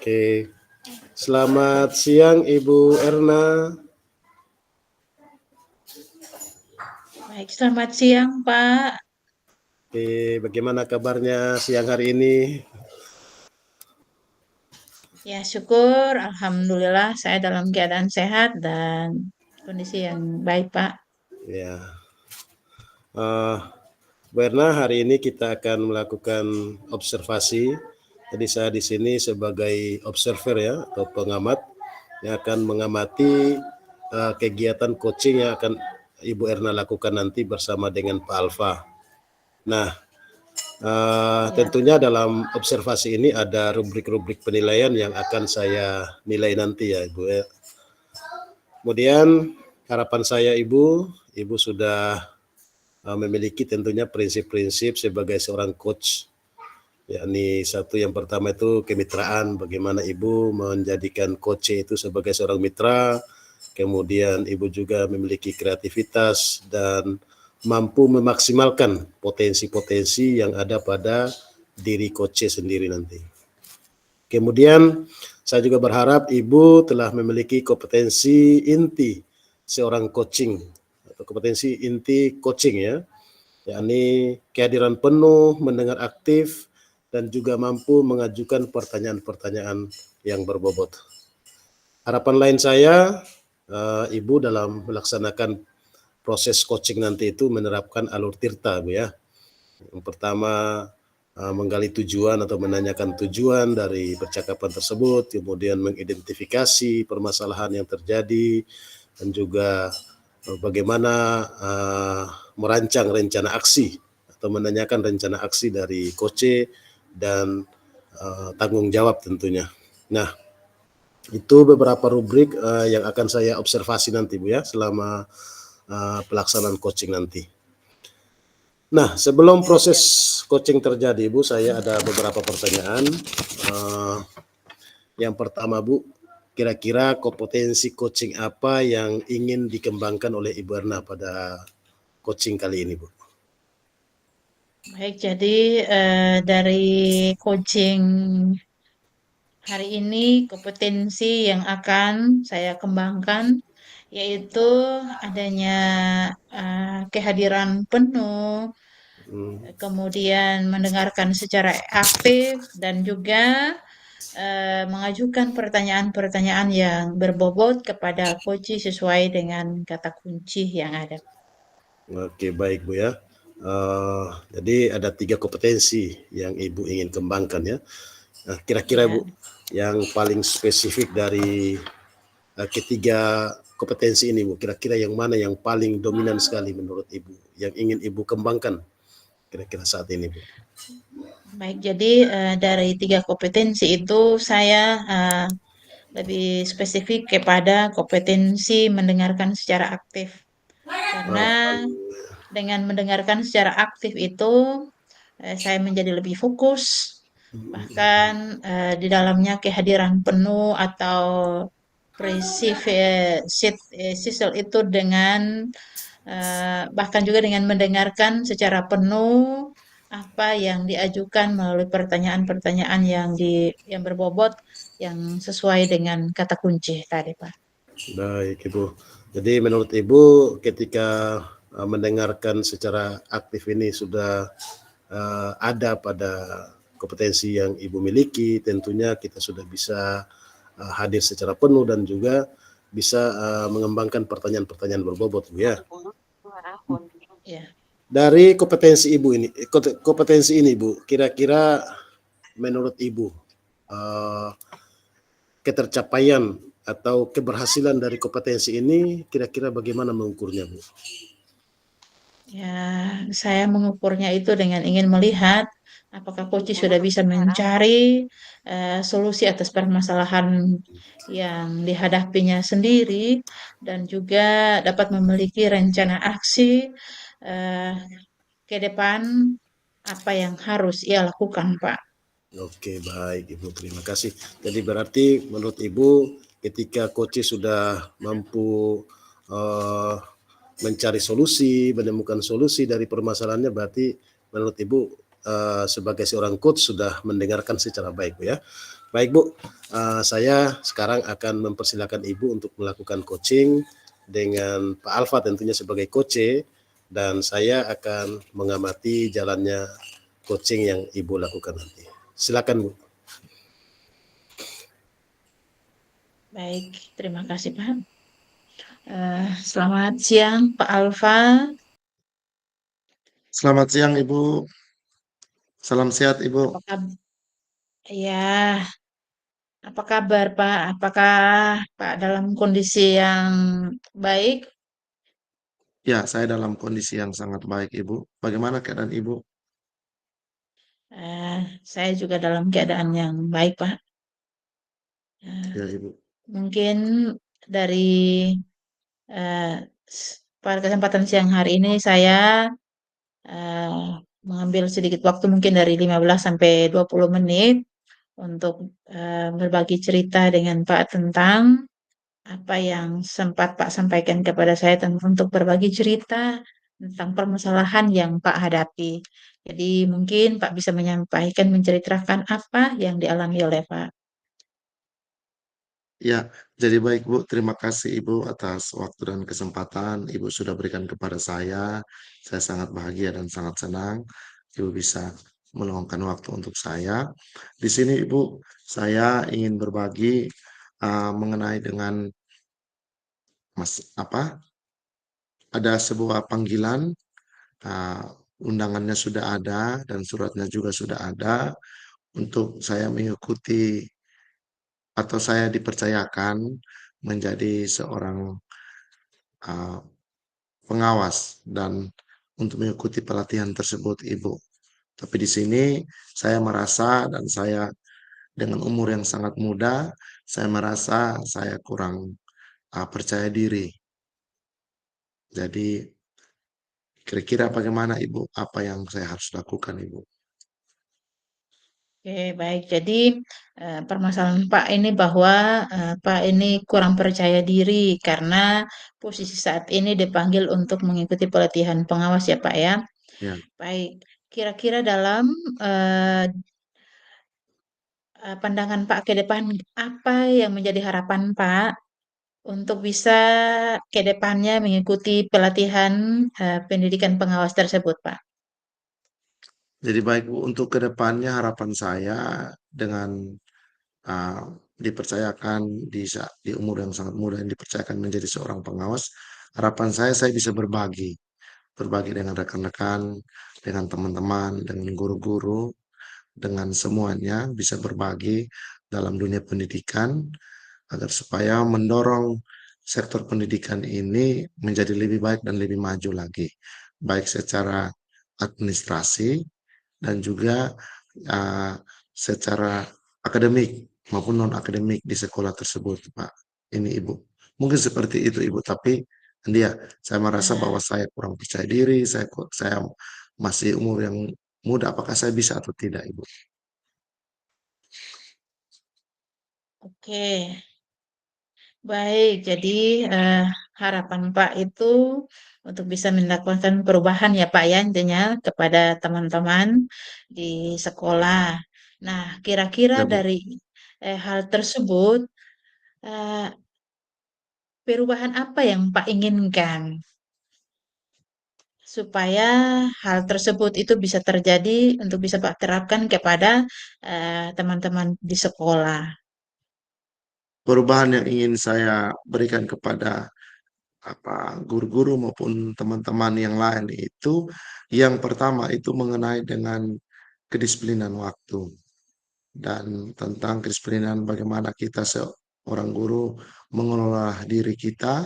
Oke, selamat siang Ibu Erna. Baik, selamat siang Pak. Oke, bagaimana kabarnya siang hari ini? Ya syukur, Alhamdulillah saya dalam keadaan sehat dan kondisi yang baik Pak. Ya, eh, Bu Erna, hari ini kita akan melakukan observasi. Jadi saya di sini sebagai observer ya atau pengamat yang akan mengamati kegiatan coaching yang akan Ibu Erna lakukan nanti bersama dengan Pak Alfa. Nah, Ya, tentunya dalam observasi ini ada rubrik-rubrik penilaian yang akan saya nilai nanti ya Ibu ya. Kemudian harapan saya Ibu sudah memiliki tentunya prinsip-prinsip sebagai seorang coach. Yakni satu yang pertama itu kemitraan, bagaimana Ibu menjadikan coach itu sebagai seorang mitra. Kemudian Ibu juga memiliki kreativitas dan mampu memaksimalkan potensi-potensi yang ada pada diri coach sendiri nanti. Kemudian saya juga berharap Ibu telah memiliki kompetensi inti seorang coaching atau kompetensi inti coaching ya, yakni kehadiran penuh, mendengar aktif, dan juga mampu mengajukan pertanyaan-pertanyaan yang berbobot. Harapan lain saya, Ibu dalam melaksanakan proses coaching nanti itu menerapkan alur tirta, Bu ya. Yang pertama, menggali tujuan atau menanyakan tujuan dari percakapan tersebut, kemudian mengidentifikasi permasalahan yang terjadi, dan juga bagaimana merancang rencana aksi atau menanyakan rencana aksi dari coach dan tanggung jawab tentunya. Nah, itu beberapa rubrik yang akan saya observasi nanti Bu ya selama pelaksanaan coaching nanti. Nah, sebelum proses coaching terjadi Bu, saya ada beberapa pertanyaan. Yang pertama Bu, kira-kira kompetensi coaching apa yang ingin dikembangkan oleh Ibu Erna pada coaching kali ini Bu? baik. Jadi dari coaching hari ini kompetensi yang akan saya kembangkan yaitu adanya kehadiran penuh, kemudian mendengarkan secara aktif dan juga mengajukan pertanyaan-pertanyaan yang berbobot kepada coach sesuai dengan kata kunci yang ada. Oke, baik Bu ya. Jadi ada 3 kompetensi yang Ibu ingin kembangkan ya. Nah, kira-kira Ya, Bu, yang paling spesifik dari ketiga kompetensi ini Bu, kira-kira yang mana yang paling dominan sekali menurut Ibu, yang ingin Ibu kembangkan kira-kira saat ini Bu? baik. Jadi dari 3 kompetensi itu saya lebih spesifik kepada kompetensi mendengarkan secara aktif. Karena dengan mendengarkan secara aktif itu saya menjadi lebih fokus, bahkan di dalamnya kehadiran penuh atau sisel itu dengan bahkan juga dengan mendengarkan secara penuh apa yang diajukan melalui pertanyaan-pertanyaan yang berbobot yang sesuai dengan kata kunci tadi, Pak. Baik Ibu. Jadi menurut Ibu ketika mendengarkan secara aktif ini sudah ada pada kompetensi yang Ibu miliki, tentunya kita sudah bisa hadir secara penuh dan juga bisa mengembangkan pertanyaan-pertanyaan berbobot Bu ya. Ya. Dari kompetensi ini Bu, kira-kira menurut Ibu ketercapaian atau keberhasilan dari kompetensi ini kira-kira bagaimana mengukurnya Bu? Ya, saya mengukurnya itu dengan ingin melihat apakah coach sudah bisa mencari solusi atas permasalahan yang dihadapinya sendiri dan juga dapat memiliki rencana aksi eh, ke depan apa yang harus ia lakukan, Pak. Oke, baik Ibu, terima kasih. Jadi berarti menurut Ibu ketika coach sudah mampu uh, mencari solusi, menemukan solusi dari permasalahannya, berarti menurut Ibu sebagai seorang coach sudah mendengarkan secara baik, Bu ya. Baik Bu, saya sekarang akan mempersilahkan Ibu untuk melakukan coaching dengan Pak Alfa tentunya sebagai coach, dan saya akan mengamati jalannya coaching yang Ibu lakukan nanti. Silakan Bu. Baik, terima kasih Pak. Selamat siang Pak Alfa. Selamat siang Ibu, salam sehat Ibu. Apakah ya, apa kabar Pak? Apakah Pak dalam kondisi yang baik? Ya, saya dalam kondisi yang sangat baik Ibu. Bagaimana keadaan Ibu? Eh, saya juga dalam keadaan yang baik Pak. Eh, Ya Ibu. mungkin dari eh, pada kesempatan siang hari ini saya eh, mengambil sedikit waktu mungkin dari 15 sampai 20 menit untuk berbagi cerita dengan Pak tentang apa yang sempat Pak sampaikan kepada saya untuk berbagi cerita tentang permasalahan yang Pak hadapi. Jadi mungkin Pak bisa menyampaikan, menceritakan apa yang dialami oleh Pak. Ya, jadi baik Bu, terima kasih Ibu atas waktu dan kesempatan Ibu sudah berikan kepada saya. Saya sangat bahagia dan sangat senang Ibu bisa meluangkan waktu untuk saya. Di sini Ibu, saya ingin berbagi mengenai dengan apa? Ada sebuah panggilan, uh, undangannya sudah ada dan suratnya juga sudah ada untuk saya mengikuti atau saya dipercayakan menjadi seorang uh, pengawas dan untuk mengikuti pelatihan tersebut, Ibu. Tapi di sini saya merasa dan saya dengan umur yang sangat muda, saya merasa saya kurang percaya diri. Jadi kira-kira bagaimana Ibu? Apa yang saya harus lakukan, Ibu? Oke, baik. Jadi permasalahan Pak ini bahwa Pak ini kurang percaya diri karena posisi saat ini dipanggil untuk mengikuti pelatihan pengawas ya Pak ya. Ya. Baik. Kira-kira dalam eh, pandangan Pak ke depan, apa yang menjadi harapan Pak untuk bisa ke depannya mengikuti pelatihan pendidikan pengawas tersebut, Pak? Jadi baik Bu, untuk kedepannya harapan saya dengan uh, dipercayakan di umur yang sangat muda yang dipercayakan menjadi seorang pengawas, harapan saya bisa berbagi dengan rekan-rekan, dengan teman-teman, dengan guru-guru, dengan semuanya bisa berbagi dalam dunia pendidikan agar supaya mendorong sektor pendidikan ini menjadi lebih baik dan lebih maju lagi, baik secara administrasi dan juga uh, secara akademik maupun non akademik di sekolah tersebut, Pak. Ini Ibu. Mungkin seperti itu Ibu, tapi dia saya merasa bahwa Nah, saya kurang percaya diri, saya masih umur yang muda, apakah saya bisa atau tidak, Ibu? oke. Baik, jadi eh, harapan Pak itu untuk bisa mendapatkan perubahan ya Pak ya intinya kepada teman-teman di sekolah. Nah, kira-kira Ya, Bu. dari hal tersebut, eh, perubahan apa yang Pak inginkan supaya hal tersebut itu bisa terjadi untuk bisa Pak terapkan kepada teman-teman di sekolah. Perubahan yang ingin saya berikan kepada guru-guru maupun teman-teman yang lain itu yang pertama itu mengenai dengan kedisiplinan waktu dan tentang kedisiplinan bagaimana kita seorang guru mengelola diri kita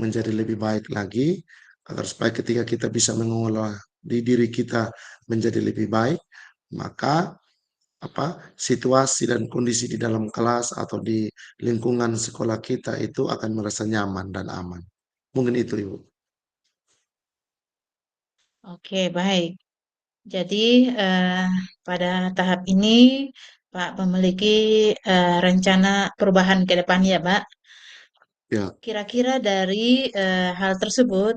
menjadi lebih baik lagi agar supaya ketika kita bisa mengelola di diri kita menjadi lebih baik, maka situasi dan kondisi di dalam kelas atau di lingkungan sekolah kita itu akan merasa nyaman dan aman. Mungkin itu Ibu. Oke, baik. Jadi eh, pada tahap ini Pak memiliki rencana perubahan ke depan ya, Pak. Ya, Kira-kira dari hal tersebut,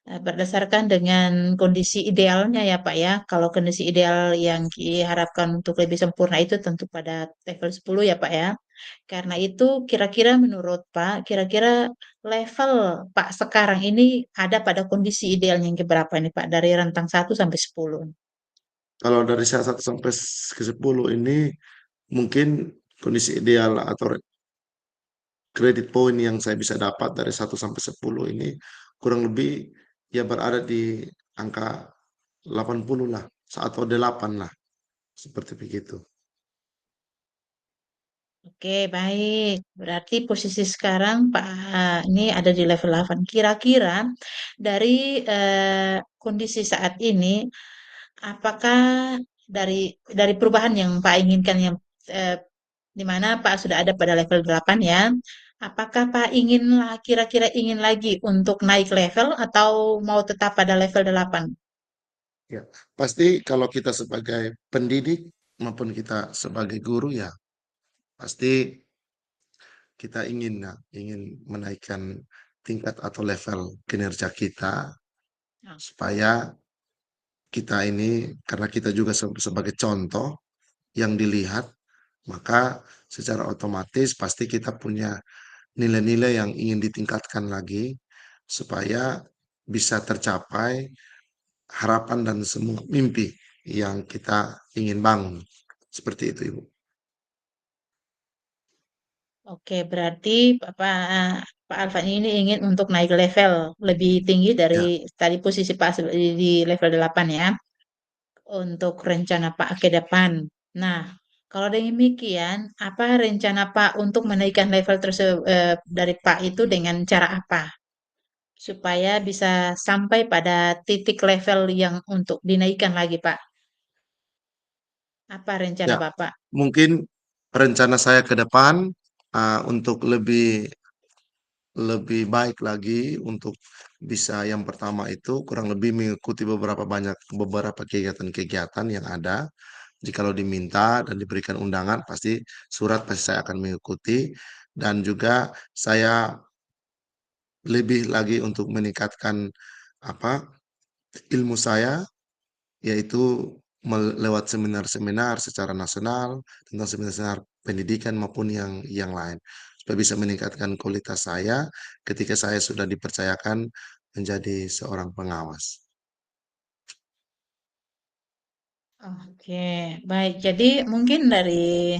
berdasarkan dengan kondisi idealnya ya Pak ya. Kalau kondisi ideal yang diharapkan untuk lebih sempurna itu tentu pada level 10 ya Pak ya. Karena itu kira-kira menurut Pak, kira-kira level Pak sekarang ini ada pada kondisi idealnya yang keberapa nih Pak? Dari rentang 1 sampai 10. Kalau dari saya 1 sampai ke 10 ini mungkin kondisi ideal atau kredit poin yang saya bisa dapat dari 1 sampai 10 ini kurang lebih ya berada di angka 80 lah atau 8 lah, seperti begitu. Oke, baik. Berarti posisi sekarang Pak ini ada di level 8. Kira-kira dari kondisi saat ini, apakah dari perubahan yang Pak inginkan yang eh, di mana Pak sudah ada pada level 8 ya, apakah Pak kira-kira ingin lagi untuk naik level atau mau tetap pada level 8? Ya, pasti kalau kita sebagai pendidik maupun kita sebagai guru ya pasti kita ingin menaikkan tingkat atau level kinerja kita Nah, supaya kita ini karena kita juga sebagai contoh yang dilihat, maka secara otomatis pasti kita punya nilai-nilai yang ingin ditingkatkan lagi supaya bisa tercapai harapan dan semua mimpi yang kita ingin bangun. Seperti itu, Ibu. oke, berarti Pak Alvan ini ingin untuk naik level lebih tinggi dari Ya, tadi posisi Pak di level 8 ya, untuk rencana Pak ke depan. Nah, kalau demikian, apa rencana Pak untuk menaikkan level tersebut dari Pak itu dengan cara apa? Supaya bisa sampai pada titik level yang untuk dinaikkan lagi, Pak. Apa rencana ya. Bapak? Mungkin rencana saya ke depan untuk lebih lebih baik lagi untuk bisa yang pertama itu kurang lebih mengikuti beberapa kegiatan-kegiatan yang ada. Jikalau diminta dan diberikan undangan pasti pasti saya akan mengikuti dan juga saya lebih lagi untuk meningkatkan apa ilmu saya yaitu lewat seminar-seminar secara nasional tentang seminar-seminar pendidikan maupun yang lain supaya bisa meningkatkan kualitas saya ketika saya sudah dipercayakan menjadi seorang pengawas. Oke, baik. Jadi mungkin dari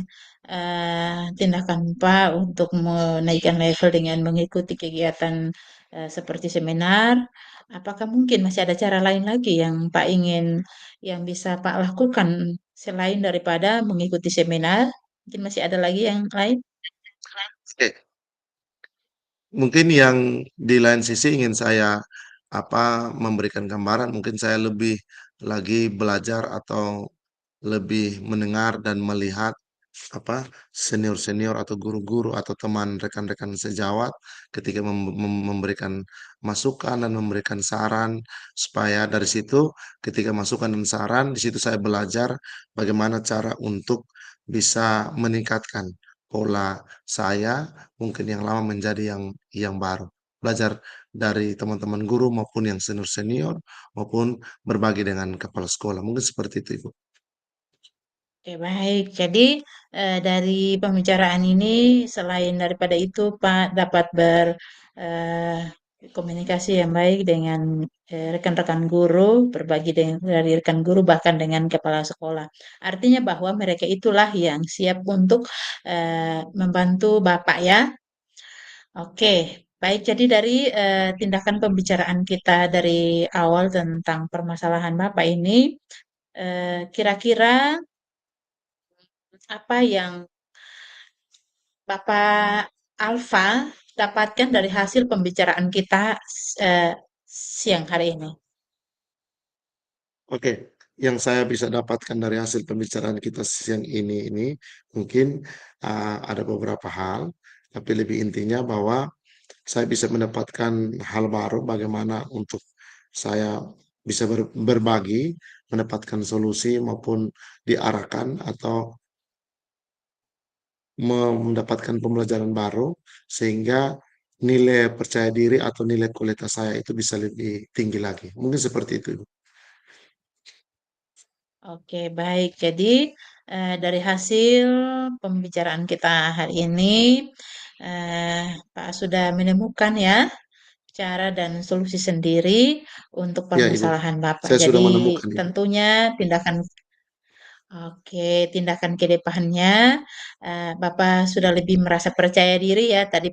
tindakan Pak untuk menaikkan level dengan mengikuti kegiatan seperti seminar, apakah mungkin masih ada cara lain lagi yang Pak ingin yang bisa Pak lakukan selain daripada mengikuti seminar? Mungkin masih ada lagi yang lain? Oke, mungkin yang di lain sisi ingin saya memberikan gambaran, mungkin saya lebih lagi belajar atau lebih mendengar dan melihat senior-senior atau guru-guru atau teman rekan-rekan sejawat ketika memberikan masukan dan memberikan saran supaya dari situ ketika masukan dan saran di situ saya belajar bagaimana cara untuk bisa meningkatkan pola saya mungkin yang lama menjadi yang baru. Belajar dari teman-teman guru maupun yang senior-senior maupun berbagi dengan kepala sekolah. Mungkin seperti itu, Ibu. Oke, baik. Jadi dari pembicaraan ini, selain daripada itu, Pak dapat berkomunikasi yang baik dengan rekan-rekan guru, berbagi dari rekan guru, bahkan dengan kepala sekolah. Artinya bahwa mereka itulah yang siap untuk membantu Bapak ya. Oke, baik. Jadi dari tindakan pembicaraan kita dari awal tentang permasalahan Bapak ini, kira-kira apa yang Bapak Alfa dapatkan dari hasil pembicaraan kita eh, siang hari ini. Oke, yang saya bisa dapatkan dari hasil pembicaraan kita siang ini mungkin ada beberapa hal, tapi lebih intinya bahwa saya bisa mendapatkan hal baru bagaimana untuk saya bisa berbagi, mendapatkan solusi maupun diarahkan atau mendapatkan pembelajaran baru sehingga nilai percaya diri atau nilai kualitas saya itu bisa lebih tinggi lagi. Mungkin seperti itu, Ibu. Oke, baik. Jadi dari hasil pembicaraan kita hari ini, Pak sudah menemukan ya cara dan solusi sendiri untuk Ya, Ibu. permasalahan Bapak. Saya sudah Jadi menemukan, Ibu. tentunya tindakan ke depannya, Bapak sudah lebih merasa percaya diri ya. Tadi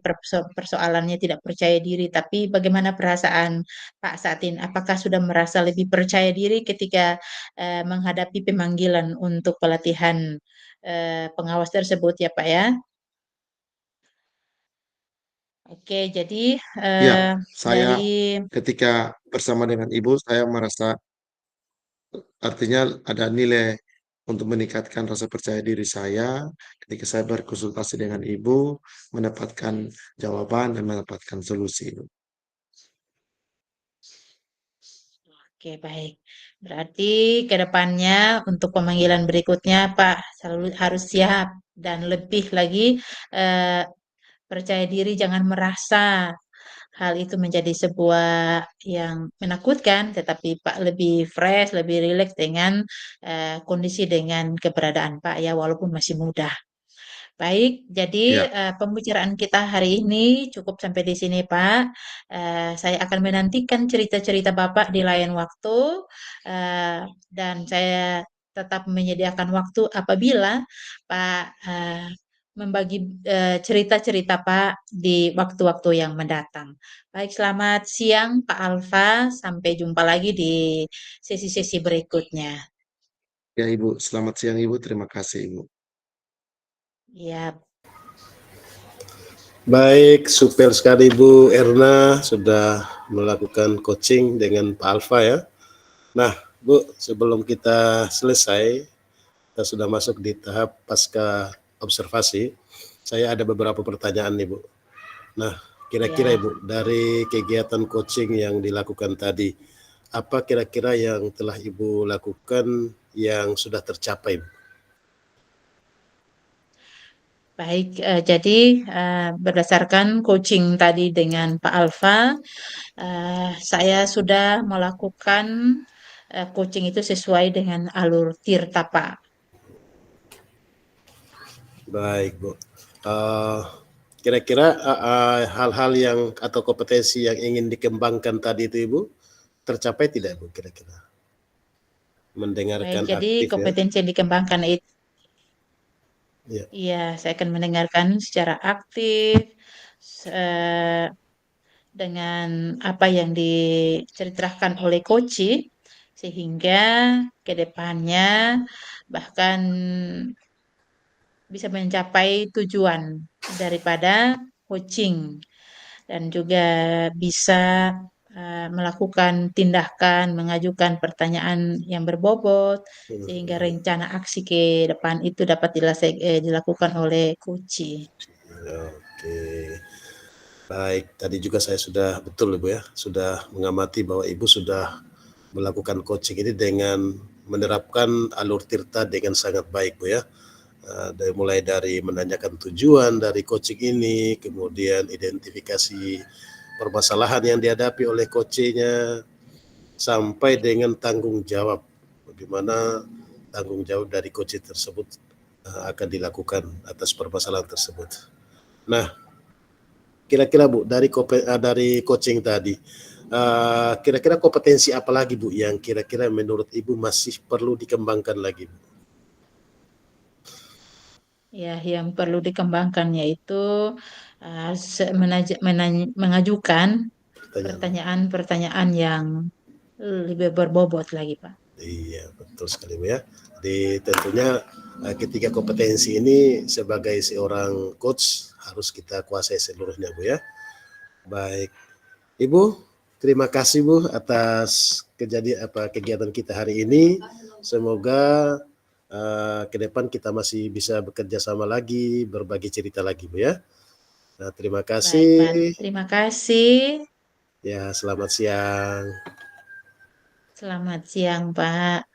persoalannya tidak percaya diri, tapi bagaimana perasaan Pak saat ini? Apakah sudah merasa lebih percaya diri ketika menghadapi pemanggilan untuk pelatihan pengawas tersebut ya Pak ya? Oke, jadi Ya, eh, saya dari ketika bersama dengan Ibu, saya merasa artinya ada nilai untuk meningkatkan rasa percaya diri saya ketika saya berkonsultasi dengan Ibu, mendapatkan jawaban dan mendapatkan solusi, Ibu. Oke, baik. Berarti ke depannya untuk pemanggilan berikutnya, Pak, selalu harus siap dan lebih lagi eh, percaya diri, jangan merasa hal itu menjadi sebuah yang menakutkan, tetapi Pak lebih fresh, lebih rileks dengan kondisi dengan keberadaan Pak ya, walaupun masih muda. Baik, jadi Ya, pembicaraan kita hari ini cukup sampai di sini, Pak. Saya akan menantikan cerita-cerita Bapak di lain waktu, eh, dan saya tetap menyediakan waktu apabila Pak membagi cerita-cerita Pak di waktu-waktu yang mendatang. Baik, selamat siang, Pak Alfa. Sampai jumpa lagi di sesi-sesi berikutnya. ya Ibu. Selamat siang, Ibu. Terima kasih, Ibu. Ya, Baik, super sekali Bu Erna sudah melakukan coaching dengan Pak Alfa ya. Nah, Bu, sebelum kita selesai, kita sudah masuk di tahap pasca observasi. Saya ada beberapa pertanyaan nih, Bu. Nah, kira-kira ya. Ibu, dari kegiatan coaching yang dilakukan tadi, apa kira-kira yang telah Ibu lakukan yang sudah tercapai, Bu? Baik, jadi berdasarkan coaching tadi dengan Pak Alfa, saya sudah melakukan coaching itu sesuai dengan alur tirta, Pak. Baik, Bu. Eh, Kira-kira hal-hal yang atau kompetensi yang ingin dikembangkan tadi itu Ibu tercapai tidak Bu kira-kira? Baik, Mendengarkan jadi aktif ya. kompetensi yang dikembangkan itu, Ya. ya, saya akan mendengarkan secara aktif dengan apa yang diceritakan oleh coach, sehingga ke depannya bahkan bisa mencapai tujuan daripada coaching dan juga bisa melakukan tindakan, mengajukan pertanyaan yang berbobot sehingga rencana aksi ke depan itu dapat dilakukan oleh coach. Oke. Baik, tadi juga saya sudah betul Ibu ya, sudah mengamati bahwa Ibu sudah melakukan coaching ini dengan menerapkan alur tirta dengan sangat baik Bu ya. Mulai dari menanyakan tujuan dari coaching ini, kemudian identifikasi permasalahan yang dihadapi oleh coachnya, sampai dengan tanggung jawab. Bagaimana tanggung jawab dari coach tersebut akan dilakukan atas permasalahan tersebut. Nah, kira-kira Bu dari coaching tadi, kira-kira kompetensi apa lagi Bu yang kira-kira menurut Ibu masih perlu dikembangkan lagi Bu? Ya, yang perlu dikembangkan yaitu mengajukan Pertanyaan. pertanyaan-pertanyaan yang lebih berbobot lagi, Pak. Iya, betul sekali Bu ya. Di tentunya ketiga kompetensi ini sebagai seorang coach harus kita kuasai seluruhnya Bu ya. Baik, Ibu, terima kasih Bu atas kegiatan kita hari ini. Semoga ke depan kita masih bisa bekerja sama lagi, berbagi cerita lagi Bu ya. Nah, terima Baik, Pak. kasih. Terima kasih. Ya, selamat siang. Selamat siang, Pak.